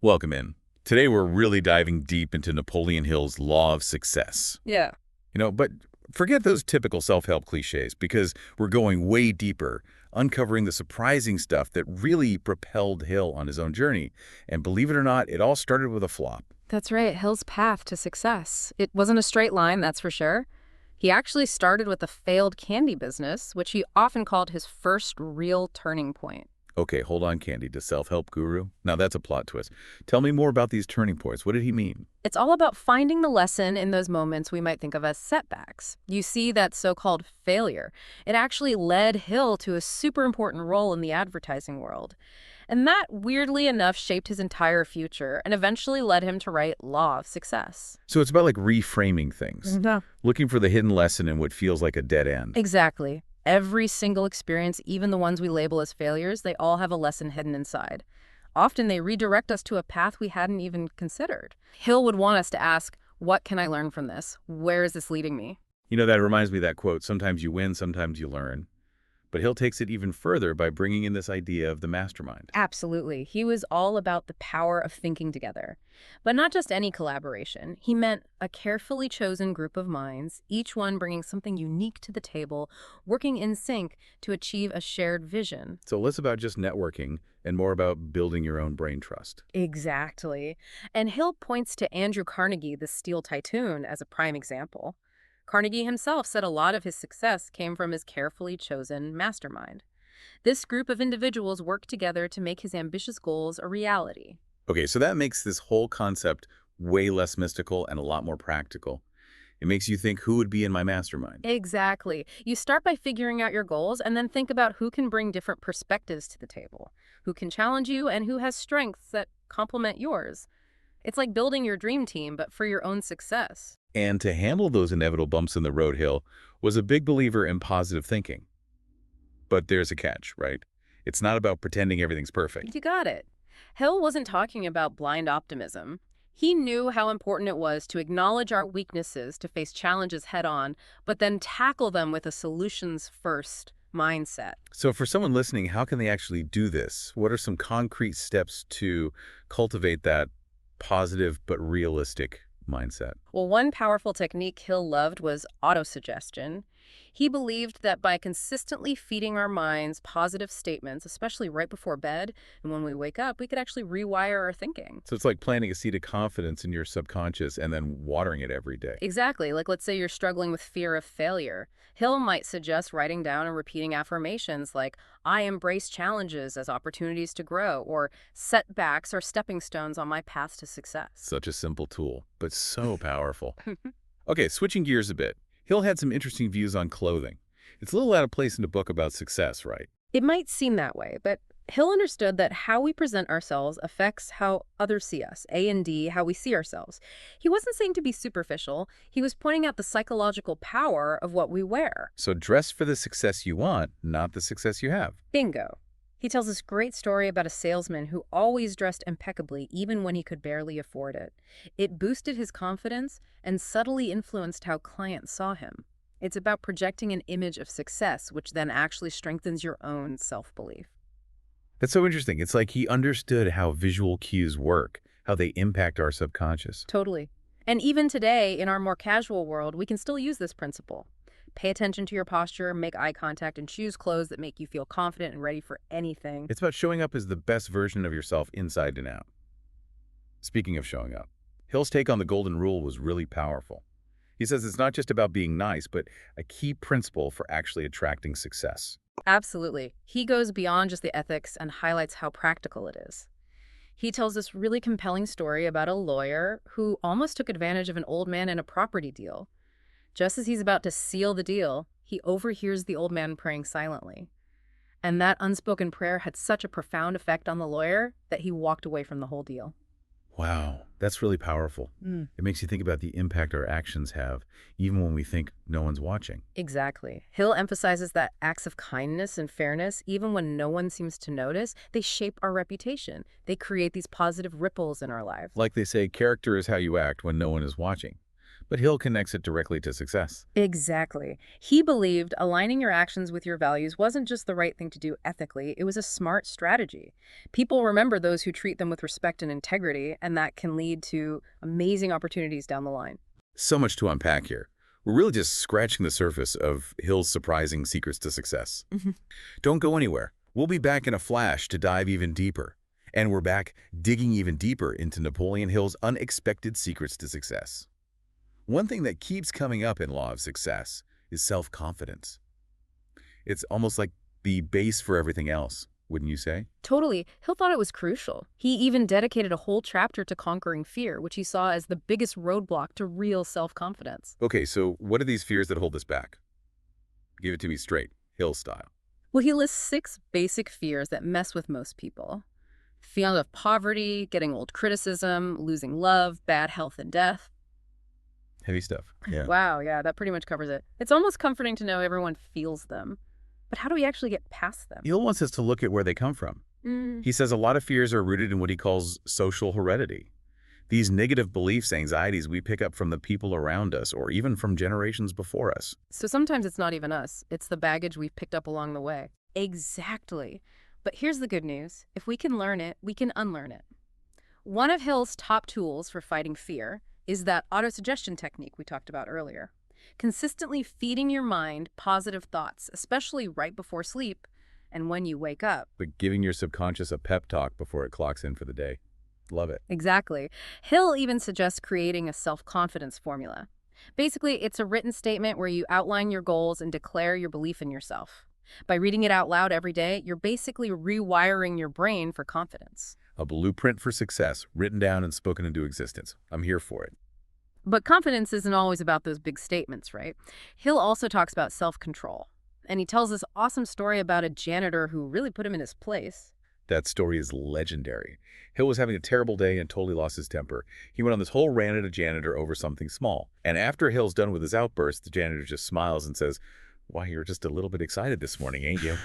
Welcome in. Today we're really diving deep into Napoleon Hill's law of success. Yeah. But forget those typical self-help cliches because we're going way deeper, uncovering the surprising stuff that really propelled Hill on his own journey. And believe it or not, it all started with a flop. That's right, Hill's path to success. It wasn't a straight line, that's for sure. He actually started with a failed candy business, which he often called his first real turning point. Okay, hold on, Candy, to self-help guru. Now that's a plot twist. Tell me more about these turning points. What did he mean? It's all about finding the lesson in those moments we might think of as setbacks. You see, that so-called failure. It actually led Hill to a super important role in the advertising world. And that, weirdly enough, shaped his entire future and eventually led him to write Law of Success. So it's about like reframing things, Yeah. looking for the hidden lesson in what feels like a dead end. Exactly. Every single experience, even the ones we label as failures, they all have a lesson hidden inside. Often they redirect us to a path we hadn't even considered. Hill would want us to ask, what can I learn from this? Where is this leading me? That reminds me of that quote, sometimes you win, sometimes you learn. But Hill takes it even further by bringing in this idea of the mastermind. Absolutely. He was all about the power of thinking together. But not just any collaboration. He meant a carefully chosen group of minds, each one bringing something unique to the table, working in sync to achieve a shared vision. So less about just networking and more about building your own brain trust. Exactly. And Hill points to Andrew Carnegie, the steel tycoon, as a prime example. Carnegie himself said a lot of his success came from his carefully chosen mastermind. This group of individuals worked together to make his ambitious goals a reality. Okay, so that makes this whole concept way less mystical and a lot more practical. It makes you think, who would be in my mastermind? Exactly. You start by figuring out your goals and then think about who can bring different perspectives to the table, who can challenge you, and who has strengths that complement yours. It's like building your dream team, but for your own success. And to handle those inevitable bumps in the road, Hill was a big believer in positive thinking. But there's a catch, right? It's not about pretending everything's perfect. You got it. Hill wasn't talking about blind optimism. He knew how important it was to acknowledge our weaknesses, to face challenges head on, but then tackle them with a solutions-first mindset. So for someone listening, how can they actually do this? What are some concrete steps to cultivate that positive but realistic mindset? Well, one powerful technique Hill loved was autosuggestion. He believed that by consistently feeding our minds positive statements, especially right before bed and when we wake up, we could actually rewire our thinking. So it's like planting a seed of confidence in your subconscious and then watering it every day. Exactly. Like, let's say you're struggling with fear of failure. Hill might suggest writing down and repeating affirmations like, I embrace challenges as opportunities to grow, or setbacks are stepping stones on my path to success. Such a simple tool, but so powerful. Okay, switching gears a bit. Hill had some interesting views on clothing. It's a little out of place in a book about success, right? It might seem that way, but Hill understood that how we present ourselves affects how others see us, A&D, how we see ourselves. He wasn't saying to be superficial. He was pointing out the psychological power of what we wear. So dress for the success you want, not the success you have. Bingo. He tells this great story about a salesman who always dressed impeccably even when he could barely afford it. It boosted his confidence and subtly influenced how clients saw him. It's about projecting an image of success, which then actually strengthens your own self-belief. That's so interesting. It's like he understood how visual cues work, how they impact our subconscious. Totally. And even today, in our more casual world, we can still use this principle. Pay attention to your posture, make eye contact, and choose clothes that make you feel confident and ready for anything. It's about showing up as the best version of yourself inside and out. Speaking of showing up, Hill's take on the golden rule was really powerful. He says it's not just about being nice, but a key principle for actually attracting success. Absolutely. He goes beyond just the ethics and highlights how practical it is. He tells this really compelling story about a lawyer who almost took advantage of an old man in a property deal. Just as he's about to seal the deal, he overhears the old man praying silently. And that unspoken prayer had such a profound effect on the lawyer that he walked away from the whole deal. Wow, that's really powerful. It makes you think about the impact our actions have, even when we think no one's watching. Exactly. Hill emphasizes that acts of kindness and fairness, even when no one seems to notice, they shape our reputation. They create these positive ripples in our lives. Like they say, character is how you act when no one is watching. But Hill connects it directly to success. Exactly. He believed aligning your actions with your values wasn't just the right thing to do ethically, it was a smart strategy. People remember those who treat them with respect and integrity, and that can lead to amazing opportunities down the line. So much to unpack here. We're really just scratching the surface of Hill's surprising secrets to success. Mhm. Don't go anywhere. We'll be back in a flash to dive even deeper. And we're back digging even deeper into Napoleon Hill's unexpected secrets to success. One thing that keeps coming up in Law of Success is self-confidence. It's almost like the base for everything else, wouldn't you say? Totally. Hill thought it was crucial. He even dedicated a whole chapter to conquering fear, which he saw as the biggest roadblock to real self-confidence. Okay, so what are these fears that hold us back? Give it to me straight, Hill style. Well, he lists 6 basic fears that mess with most people. Feeling of poverty, getting old criticism, losing love, bad health and death. Heavy stuff. Yeah. Wow, yeah, that pretty much covers it. It's almost comforting to know everyone feels them. But how do we actually get past them? Hill wants us to look at where they come from. Mm, He says a lot of fears are rooted in what he calls social heredity. These negative beliefs, anxieties we pick up from the people around us or even from generations before us. So sometimes it's not even us. It's the baggage we've picked up along the way. Exactly. But here's the good news. If we can learn it, we can unlearn it. One of Hill's top tools for fighting fear is that autosuggestion technique we talked about earlier. Consistently feeding your mind positive thoughts, especially right before sleep and when you wake up. But giving your subconscious a pep talk before it clocks in for the day. Love it. Exactly. Hill even suggests creating a self-confidence formula. Basically, it's a written statement where you outline your goals and declare your belief in yourself. By reading it out loud every day, you're basically rewiring your brain for confidence. A blueprint for success, written down and spoken into existence. I'm here for it. But confidence isn't always about those big statements, right? Hill also talks about self-control. And he tells this awesome story about a janitor who really put him in his place. That story is legendary. Hill was having a terrible day and totally lost his temper. He went on this whole rant at a janitor over something small. And after Hill's done with his outburst, the janitor just smiles and says, "Why, you're just a little bit excited this morning, ain't you?"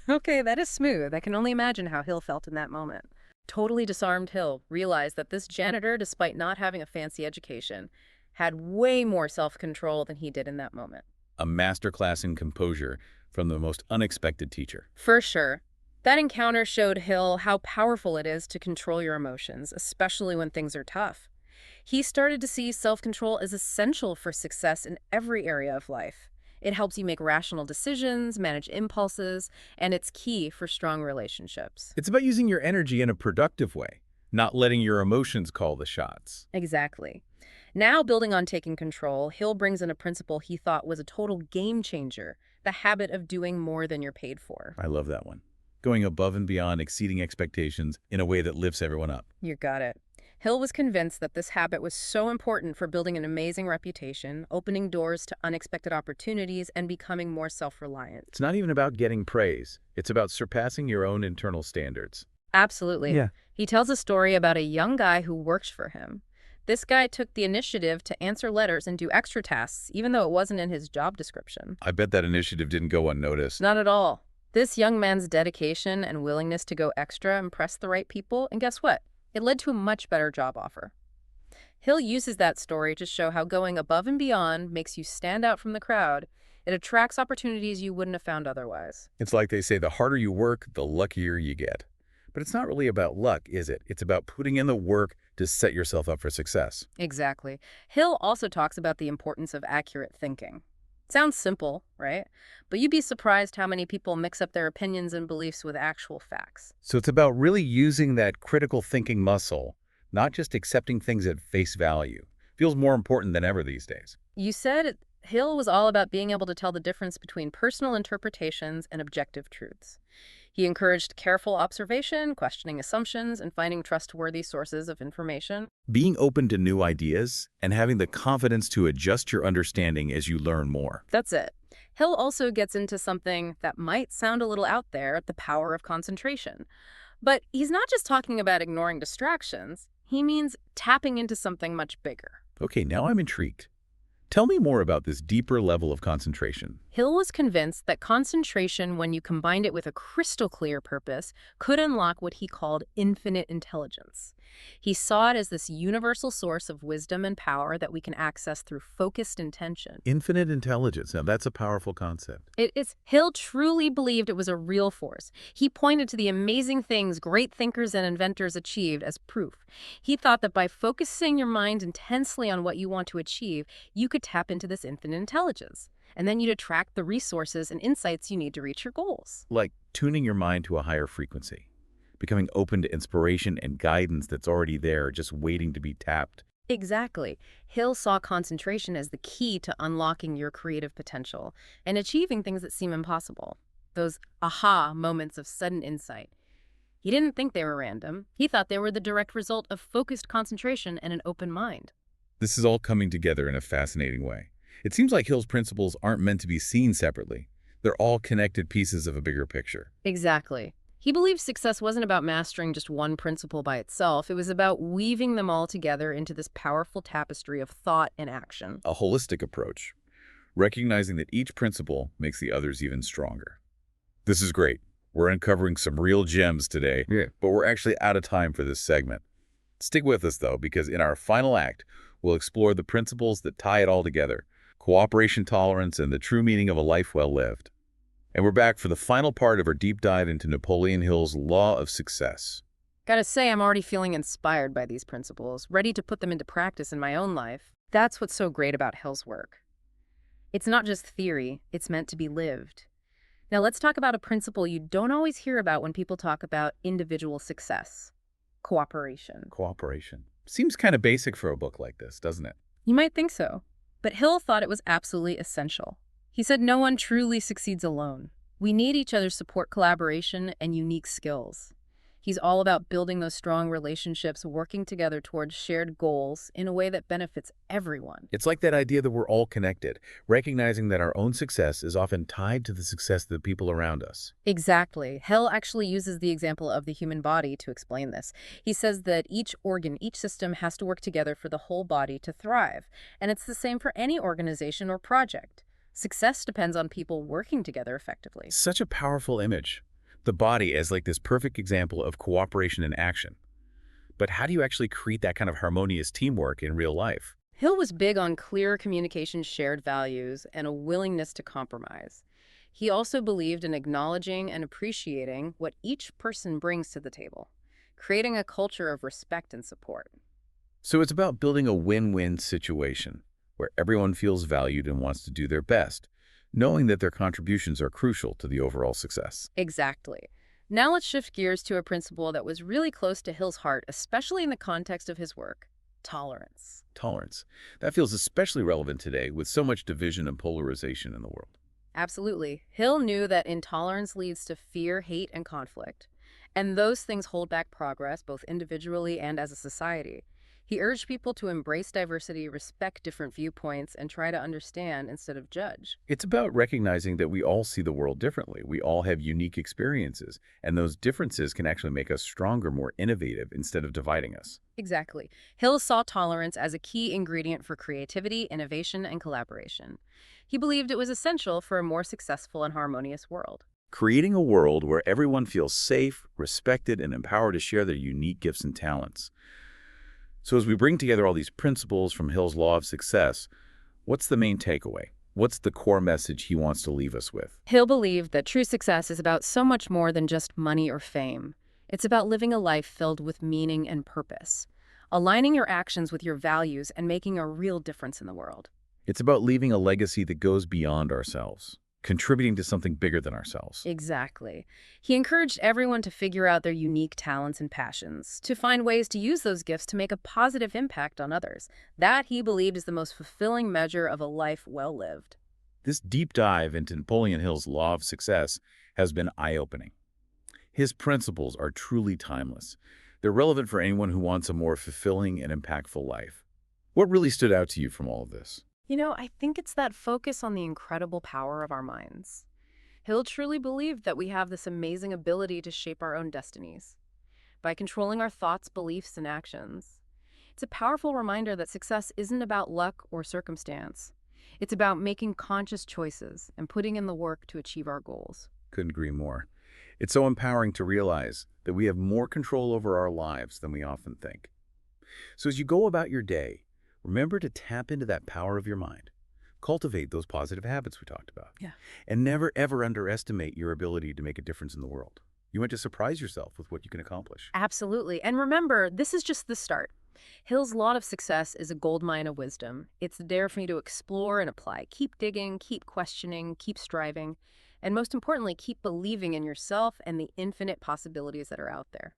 Okay, that is smooth. I can only imagine how Hill felt in that moment. Totally disarmed Hill realized that this janitor, despite not having a fancy education, had way more self-control than he did in that moment. A masterclass in composure from the most unexpected teacher. For sure. That encounter showed Hill how powerful it is to control your emotions, especially when things are tough. He started to see self-control as essential for success in every area of life. It helps you make rational decisions, manage impulses, and it's key for strong relationships. It's about using your energy in a productive way, not letting your emotions call the shots. Exactly. Now, building on taking control, Hill brings in a principle he thought was a total game changer, the habit of doing more than you're paid for. I love that one. Going above and beyond, exceeding expectations in a way that lifts everyone up. You got it. Hill was convinced that this habit was so important for building an amazing reputation, opening doors to unexpected opportunities, and becoming more self-reliant. It's not even about getting praise. It's about surpassing your own internal standards. Absolutely. Yeah. He tells a story about a young guy who worked for him. This guy took the initiative to answer letters and do extra tasks, even though it wasn't in his job description. I bet that initiative didn't go unnoticed. Not at all. This young man's dedication and willingness to go extra impressed the right people, and guess what? It led to a much better job offer. Hill uses that story to show how going above and beyond makes you stand out from the crowd. It attracts opportunities you wouldn't have found otherwise. It's like they say, the harder you work, the luckier you get. But it's not really about luck, is it? It's about putting in the work to set yourself up for success. Exactly. Hill also talks about the importance of accurate thinking. Sounds simple, right? But you'd be surprised how many people mix up their opinions and beliefs with actual facts. So it's about really using that critical thinking muscle, not just accepting things at face value. Feels more important than ever these days. You said Hill was all about being able to tell the difference between personal interpretations and objective truths. He encouraged careful observation, questioning assumptions, and finding trustworthy sources of information. Being open to new ideas and having the confidence to adjust your understanding as you learn more. That's it. Hill also gets into something that might sound a little out there, the power of concentration. But he's not just talking about ignoring distractions. He means tapping into something much bigger. Okay, now I'm intrigued. Tell me more about this deeper level of concentration. Hill was convinced that concentration, when you combined it with a crystal clear purpose, could unlock what he called infinite intelligence. He saw it as this universal source of wisdom and power that we can access through focused intention. Infinite intelligence. Now, that's a powerful concept. Hill truly believed it was a real force. He pointed to the amazing things great thinkers and inventors achieved as proof. He thought that by focusing your mind intensely on what you want to achieve, you could tap into this infinite intelligence. And then you'd attract the resources and insights you need to reach your goals. Like tuning your mind to a higher frequency, becoming open to inspiration and guidance that's already there, just waiting to be tapped. Exactly. Hill saw concentration as the key to unlocking your creative potential and achieving things that seem impossible. Those aha moments of sudden insight. He didn't think they were random. He thought they were the direct result of focused concentration and an open mind. This is all coming together in a fascinating way. It seems like Hill's principles aren't meant to be seen separately. They're all connected pieces of a bigger picture. Exactly. He believed success wasn't about mastering just one principle by itself. It was about weaving them all together into this powerful tapestry of thought and action. A holistic approach, recognizing that each principle makes the others even stronger. This is great. We're uncovering some real gems today, but we're actually out of time for this segment. Stick with us, though, because in our final act, we'll explore the principles that tie it all together: cooperation, tolerance, and the true meaning of a life well lived. And we're back for the final part of our deep dive into Napoleon Hill's Law of Success. Gotta say, I'm already feeling inspired by these principles, ready to put them into practice in my own life. That's what's so great about Hill's work. It's not just theory, it's meant to be lived. Now let's talk about a principle you don't always hear about when people talk about individual success: cooperation. Cooperation. Seems kind of basic for a book like this, doesn't it? You might think so, but Hill thought it was absolutely essential. He said no one truly succeeds alone. We need each other's support, collaboration, and unique skills. He's all about building those strong relationships, working together towards shared goals in a way that benefits everyone. It's like that idea that we're all connected, recognizing that our own success is often tied to the success of the people around us. Exactly. Hill actually uses the example of the human body to explain this. He says that each organ, each system has to work together for the whole body to thrive. And it's the same for any organization or project. Success depends on people working together effectively. Such a powerful image. The body as like this perfect example of cooperation in action. But how do you actually create that kind of harmonious teamwork in real life? Hill was big on clear communication, shared values, and a willingness to compromise. He also believed in acknowledging and appreciating what each person brings to the table, creating a culture of respect and support. So it's about building a win-win situation where everyone feels valued and wants to do their best, knowing that their contributions are crucial to the overall success. Exactly. Now let's shift gears to a principle that was really close to Hill's heart, especially in the context of his work: tolerance. Tolerance. That feels especially relevant today with so much division and polarization in the world. Absolutely. Hill knew that intolerance leads to fear, hate, and conflict. And those things hold back progress, both individually and as a society. He urged people to embrace diversity, respect different viewpoints, and try to understand instead of judge. It's about recognizing that we all see the world differently. We all have unique experiences, and those differences can actually make us stronger, more innovative, instead of dividing us. Exactly. Hill saw tolerance as a key ingredient for creativity, innovation, and collaboration. He believed it was essential for a more successful and harmonious world. Creating a world where everyone feels safe, respected, and empowered to share their unique gifts and talents. So as we bring together all these principles from Hill's Law of Success, what's the main takeaway? What's the core message he wants to leave us with? Hill believed that true success is about so much more than just money or fame. It's about living a life filled with meaning and purpose, aligning your actions with your values, and making a real difference in the world. It's about leaving a legacy that goes beyond ourselves, contributing to something bigger than ourselves. Exactly. He encouraged everyone to figure out their unique talents and passions, to find ways to use those gifts to make a positive impact on others. That, he believed, is the most fulfilling measure of a life well lived. This deep dive into Napoleon Hill's Law of Success has been eye-opening. His principles are truly timeless. They're relevant for anyone who wants a more fulfilling and impactful life. What really stood out to you from all of this? I think it's that focus on the incredible power of our minds. Hill truly believed that we have this amazing ability to shape our own destinies by controlling our thoughts, beliefs, and actions. It's a powerful reminder that success isn't about luck or circumstance. It's about making conscious choices and putting in the work to achieve our goals. Couldn't agree more. It's so empowering to realize that we have more control over our lives than we often think. So as you go about your day, remember to tap into that power of your mind. Cultivate those positive habits we talked about. Yeah. And never, ever underestimate your ability to make a difference in the world. You want to surprise yourself with what you can accomplish. Absolutely. And remember, this is just the start. Hill's Law of Success is a goldmine of wisdom. It's there for you to explore and apply. Keep digging, keep questioning, keep striving, and most importantly, keep believing in yourself and the infinite possibilities that are out there.